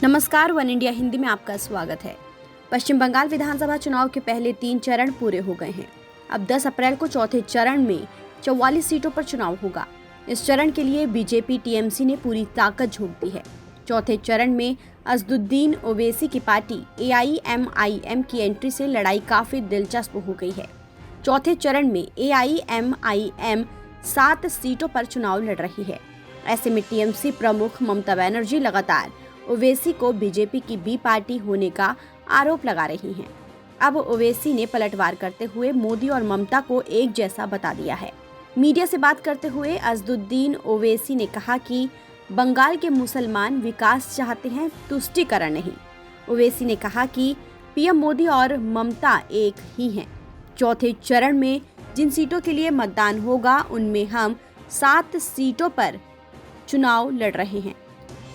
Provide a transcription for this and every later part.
नमस्कार, one India Hindi में आपका स्वागत है। पश्चिम बंगाल विधानसभा चुनाव के पहले 3 चरण पूरे हो गए हैं। अब 10 अप्रैल को चौथे चरण में 44 सीटों पर चुनाव होगा। इस चरण के लिए बीजेपी टीएमसी ने पूरी ताकत झोंक दी है। चौथे चरण में असदुद्दीन ओवैसी की पार्टी एआईएमआईएम की एंट्री से लड़ाई काफी दिलचस्प हो गई है। चौथे चरण में एआईएमआईएम 7 सीटों पर चुनाव लड़ रही है। ऐसे में टीएमसी प्रमुख ममता बनर्जी लगातार ओवैसी को बीजेपी की बी पार्टी होने का आरोप लगा रही हैं। अब ओवैसी ने पलटवार करते हुए मोदी और ममता को एक जैसा बता दिया है। मीडिया से बात करते हुए असदुद्दीन ओवैसी ने कहा कि बंगाल के मुसलमान विकास चाहते हैं, तुष्टीकरण नहीं। ओवैसी ने कहा कि पीएम मोदी और ममता एक ही हैं। चौथे चरण में जिन सीटों के लिए मतदान होगा उनमें हम 7 सीटों पर चुनाव लड़ रहे हैं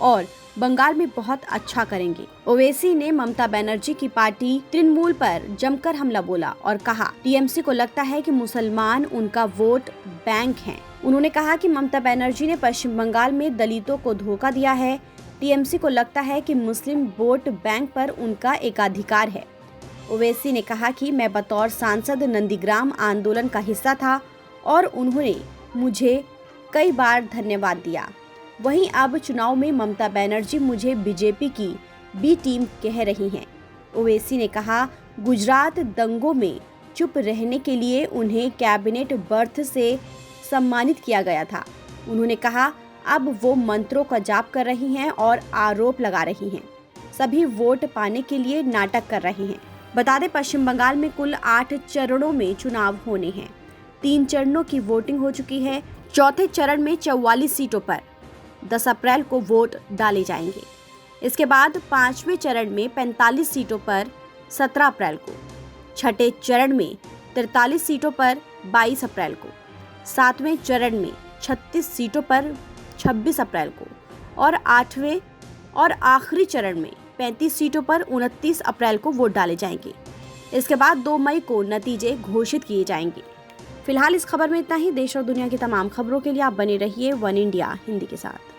और बंगाल में बहुत अच्छा करेंगे। ओवैसी ने ममता बनर्जी की पार्टी तृणमूल पर जमकर हमला बोला और कहा टीएमसी को लगता है कि मुसलमान उनका वोट बैंक हैं। उन्होंने कहा कि ममता बनर्जी ने पश्चिम बंगाल में दलितों को धोखा दिया है। टीएमसी को लगता है कि मुस्लिम वोट बैंक पर उनका एकाधिकार है। ओवैसी ने कहा कि मैं बतौर सांसद नंदीग्राम आंदोलन का हिस्सा था और उन्होंने मुझे कई बार धन्यवाद दिया। वहीं अब चुनाव में ममता बनर्जी मुझे बीजेपी की बी टीम कह रही हैं। ओवैसी ने कहा गुजरात दंगों में चुप रहने के लिए उन्हें कैबिनेट बर्थ से सम्मानित किया गया था। उन्होंने कहा अब वो मंत्रों का जाप कर रही हैं और आरोप लगा रही हैं। सभी वोट पाने के लिए नाटक कर रहे हैं। बता दें पश्चिम बंगाल में कुल 8 चरणों में चुनाव होने हैं। 3 चरणों की वोटिंग हो चुकी है। चौथे चरण में 44 सीटों पर 10 अप्रैल को वोट डाले जाएंगे। इसके बाद 5वें चरण में 45 सीटों पर 17 अप्रैल को, छठे चरण में 43 सीटों पर 22 अप्रैल को, 7वें चरण में 36 सीटों पर 26 अप्रैल को और 8वें और आखिरी चरण में 35 सीटों पर 29 अप्रैल को वोट डाले जाएंगे। इसके बाद 2 मई को नतीजे घोषित किए जाएंगे। फिलहाल इस खबर में इतना ही। देश और दुनिया की तमाम खबरों के लिए आप बने रहिए वन इंडिया हिंदी के साथ।